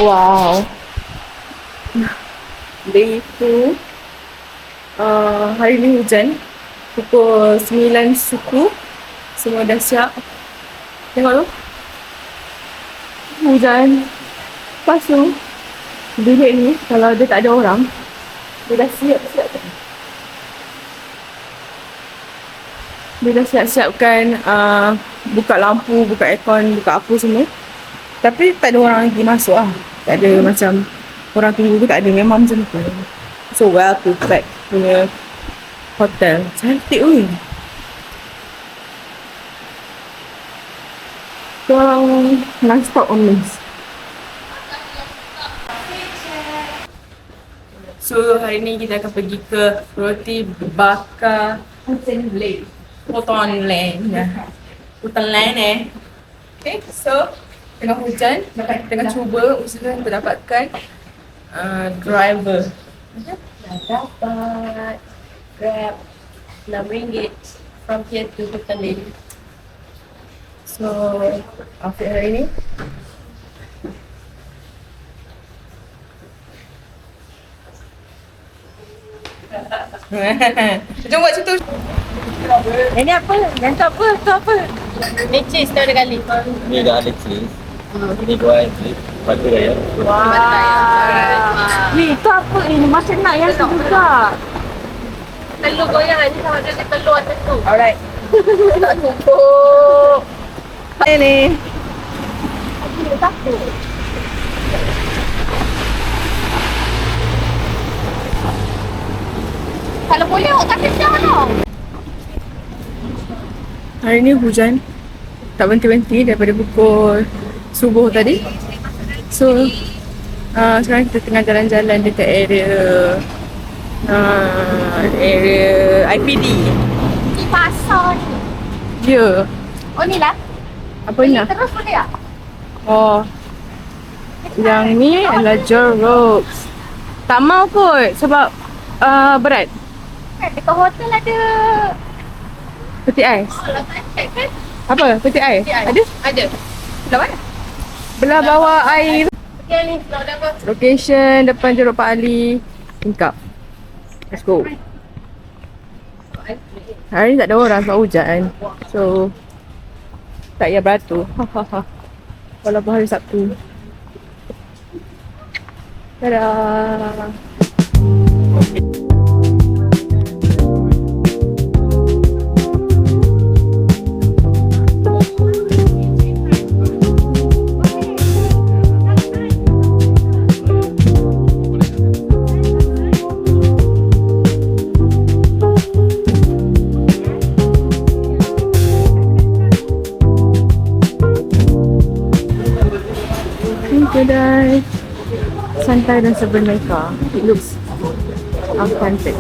Wow. Day 2. Hari ni hujan. Pukul 9 suku. Semua dah siap. Tengok tu. Hujan. Lepas tu, bilik ni kalau dia tak ada orang, dia dah siap-siap. Dia dah siap-siapkan buka lampu, buka aircon, buka apa semua. Tapi tak ada orang lagi masuk lah. Tak ada macam orang tunggu ke, tak ada. Memang macam tu. So well prepared punya hotel. Cantik weh. So non-stop on this. So hari ni kita akan pergi ke roti bakar Hutan Lane. Hutan Lane. Okay, so tengah hujan, tengah cuba usaha untuk dapatkan driver. Dah dapat Grab RM6 from here to Hutan Lane. So outfit hari ni jom buat situ. Ini apa? Yang tu apa? Tu apa? Ini cheese tu ada kali. Ni dah ada cheese. Ini dua cheese. Padu raya. Wah. Ni tu apa ini? Macam nak yang tu juga. Telur goyang ni sama ada telur atau tu. Alright. Tak cukup. Ini. Takut. Kalau boleh awak tak kejap tau. Hari ni hujan. Tak berhenti-berhenti daripada pukul subuh tadi. So sekarang kita tengah jalan-jalan dekat area IPD. Di pasar ni. Ya. Oh ni lah. Apa ni? Terus boleh tak? Oh. Yang ni adalah Jorrocks. Tak mau kot sebab berat. Dekat hotel ada. Peti ais. Kalau tak check kan? Apa? Peti ais? Ada? Ada. Belah mana? Belah bawah air. Yang ni sebelah ada apa? Location depan Jeruk Pak Ali. Tingkap. Let's go. Hari ni tak ada orang sebab hujan. So tak payah beratur. Walaupun hari Sabtu. Dadah. Kedai santai dan sebenarnya it looks authentic.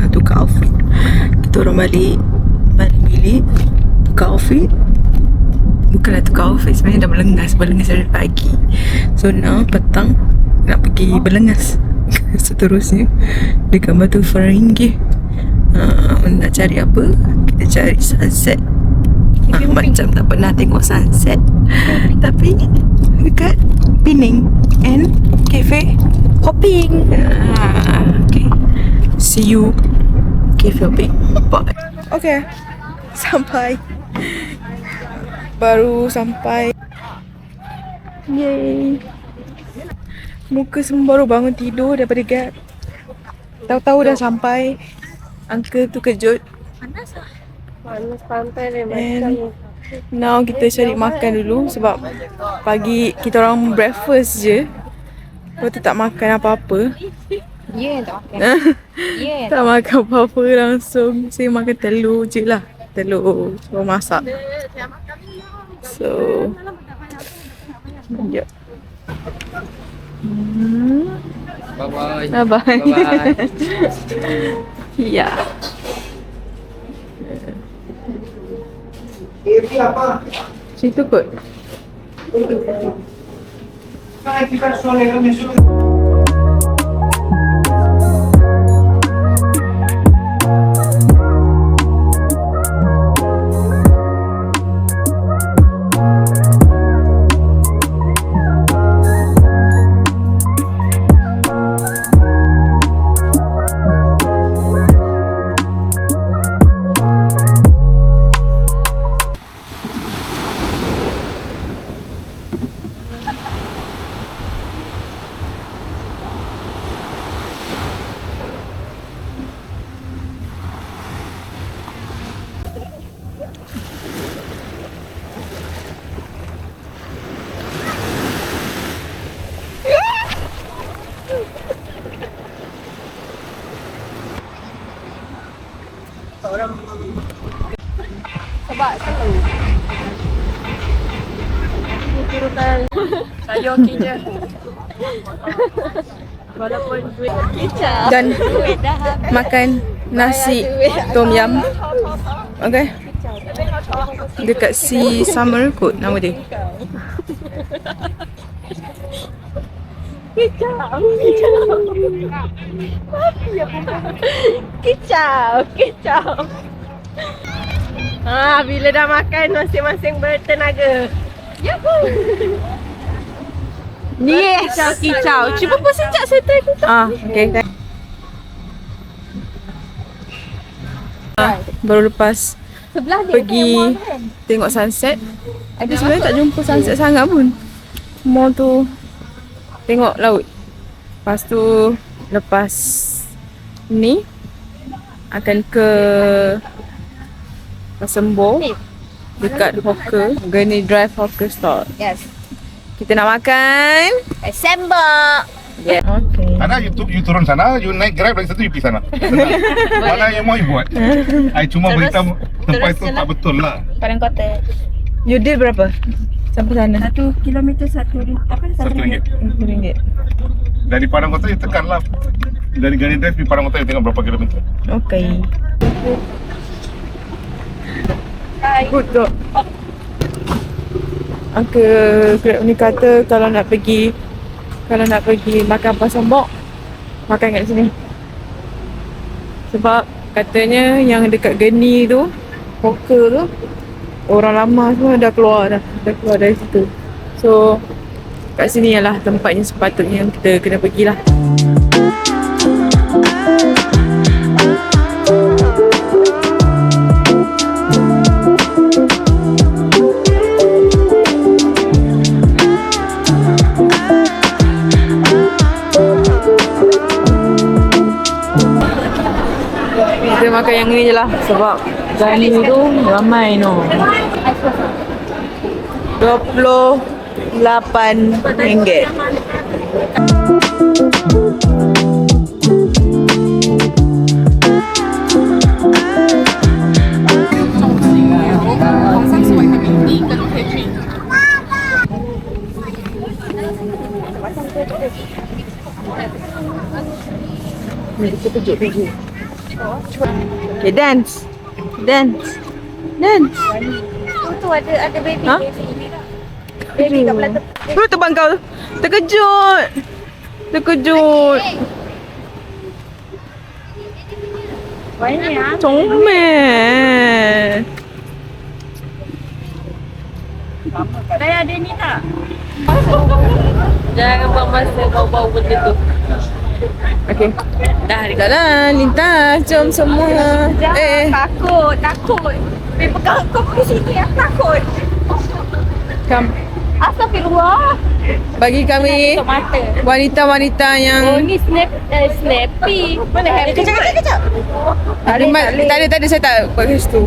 Tukar outfit. Kita orang balik bilik, tukar outfit. Bukanlah tukar outfit, sebenarnya dah berlengas dari pagi. So now petang nak pergi berlengas. Seterusnya dekat Batu Ferringhi. Nak cari apa? Kita cari sunset. Macam tak pernah tengok sunset. Tapi dekat Penang and cafe hopping. Okay, see you cafe hopping. Bye. Okay, baru sampai. Yay. Muka semua baru bangun tidur daripada Gap. Tahu-tahu dah sampai. Uncle tu kejut. Panas pantai ni And now kita cari makan dulu sebab pagi kita orang breakfast je. Lepas tu tak makan apa-apa. Ya, tak makan. Ya. Tak makan apa-apa langsung. Saya makan telur je lah. Telur masak. So sekejap. Bye-bye. Bye-bye. Bye-bye. Ya. Situ kot. Sebab selalu turutan saya okey je. Walaupun duit kicap. Dan Duit dah habis. makan nasi tom yum. Okay. Dekat Sea Summer kot nama dia. Kicap. Kicap. Bila dah makan masing-masing bertenaga. Yahoo! Ni kicau. Cuba pun sejak settle kita. Okay. Baru lepas Sebelah dia pergi ada mall kan? tengok sunset. Tapi sebenarnya tak jumpa sunset sangat pun. Mall tu tengok laut. Lepas tu lepas ni akan ke Pasembur dekat hawker, Gurney Drive Hawker Store. Yes. Kita nak makan. Sembok. Yeah. Okay. Ana you turun sana, you naik Grab lagi satu you pergi sana. Mana yang mau you buat? I cuma beritahu tempat itu tak betul lah. Padang Kota. You deal berapa? Sampai sana? 1 kilometer RM1. RM1. Dari Padang Kota you tekan lah. Dari Gurney Drive di Padang Kota you tengok berapa kilometer. Okay. Good tu. Uncle Grab ni kata kalau nak pergi makan pasembok, makan kat sini. Sebab katanya yang dekat Geni tu, hawker tu, orang lama semua dah keluar dah. Dah keluar dari situ. So kat sini ialah tempatnya sepatutnya kita kena pergilah. Kita makan yang ni je lah sebab Gani tu ramai no. RM28. Ni kita tunjuk. Okay, dance. Dance. Dance. Tu ada baby. Ha? Baby kat belah tepi. Tu terbang kau. Terkejut. Terkejut. Banyak. Comel. Dah ada ni tak? Jangan buang masa bau-bau benda tu. Okay. Dah dekat dah. Lintas. Jom semua. Takut. Pegang kau pergi sini, aku takut. Come. Astagfirullah. Bagi kami Tutup mata. wanita-wanita Oh, yang ni snappy. Mana happy? Kejap. tak ada saya tak buat kat situ.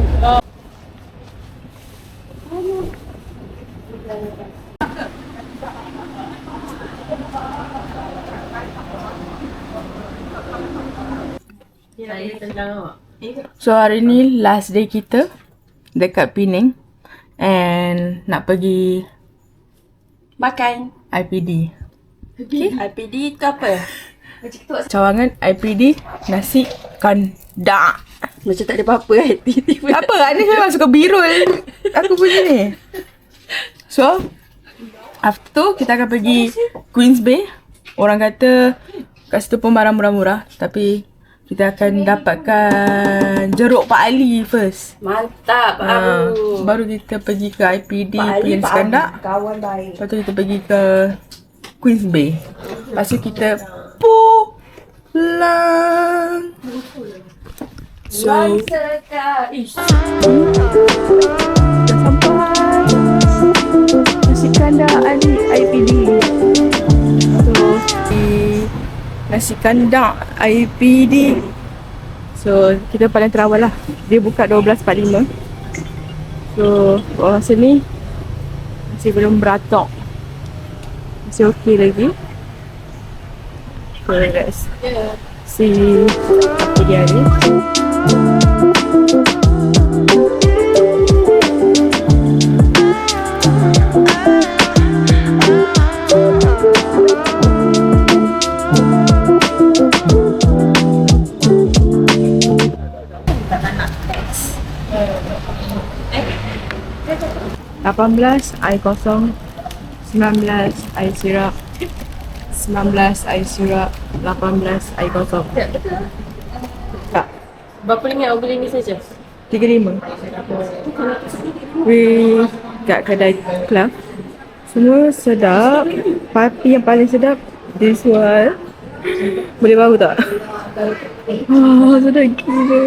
So hari ni last day kita dekat Penang and nak pergi Makan. IPD. IPD tu apa? Cawangan IPD nasi kandang. Macam tak ada apa-apa kan? Tiba-tiba. Apa? Ni memang suka birul aku punya ni. So after tu kita akan pergi Queens Bay. Orang kata kat situ pun barang murah-murah, tapi kita akan dapatkan jeruk Pak Ali first. Mantap. Baru kita pergi ke IPD, pergi nasi kandang. Kawan baik. Lepas tu kita pergi ke Queens Bay. Lepas tu kita pulang. So dah sampai nasi kandang Ali IPD. So di nasi kandang IPD. So kita paling terawal lah. Dia buka 12.45. So orang sini masih belum beratok. Masih okey lagi. So let's see apa dia ni. $18 air kosong, 19 air sirap, 19 air sirap, 18 air kosong. Tak, Berapa ringgit awak beli ni saja? 35. We kat kedai Club. Semua sedap. Tapi yang paling sedap this one. Boleh bau tak? Sedap gila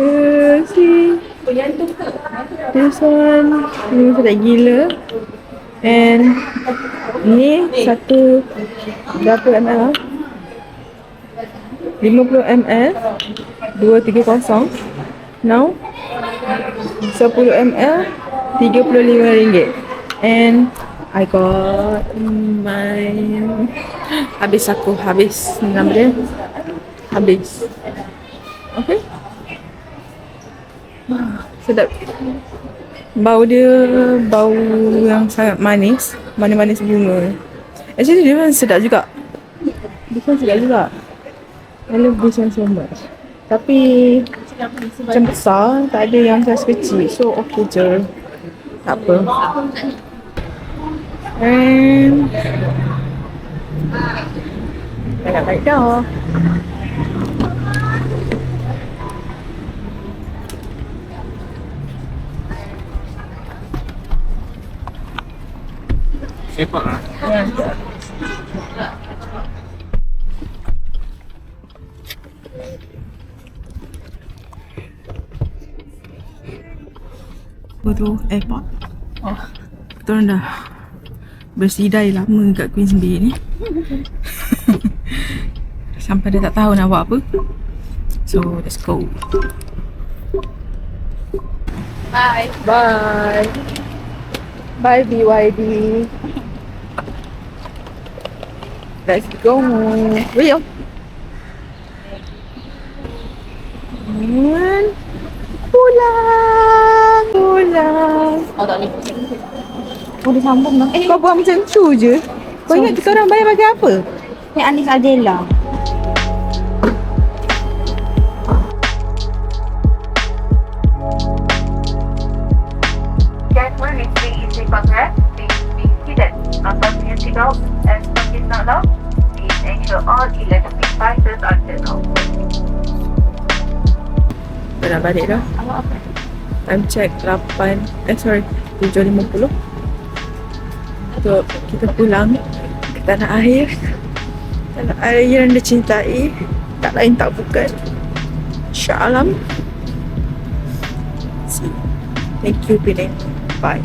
sih. This one sedap gila. And ni satu berapa ml? 50 ml 230. Now 10 ml RM35. And I got my habis nama dia habis. Okay, sedap. Bau dia bau yang sangat manis, manis-manis bunga. Actually dia pun sedap juga. Dia pun sedap juga. I love this one so much. Tapi macam besar, tak ada yang saiz kecil. So okay je. Tak apa. And baik dah. Sepak lah. Betul airport. Kita orang dah bersidai lama kat Queens Bay ni. Sampai dah tak tahu nak buat apa. So let's go. Bye. Bye. Bye BYD. Let's go. Real. And pulang. Pulang. Oh tak boleh. Oh dia sambung dah. Kau buat macam tu je. Kau ingat kita orang bayar bagi apa? Ni Anis Adela. Gentlemen reaching easy contact, please be seated. Unfasten your seatbelt and stock is not locked. Please ensure all electric devices are turned off. Kita dah balik dah. Time check 7.50 untuk kita pulang ke tanah air. Tanah air yang dicintai, tak lain tak bukan Shah Alam. Thank you Penang. Bye.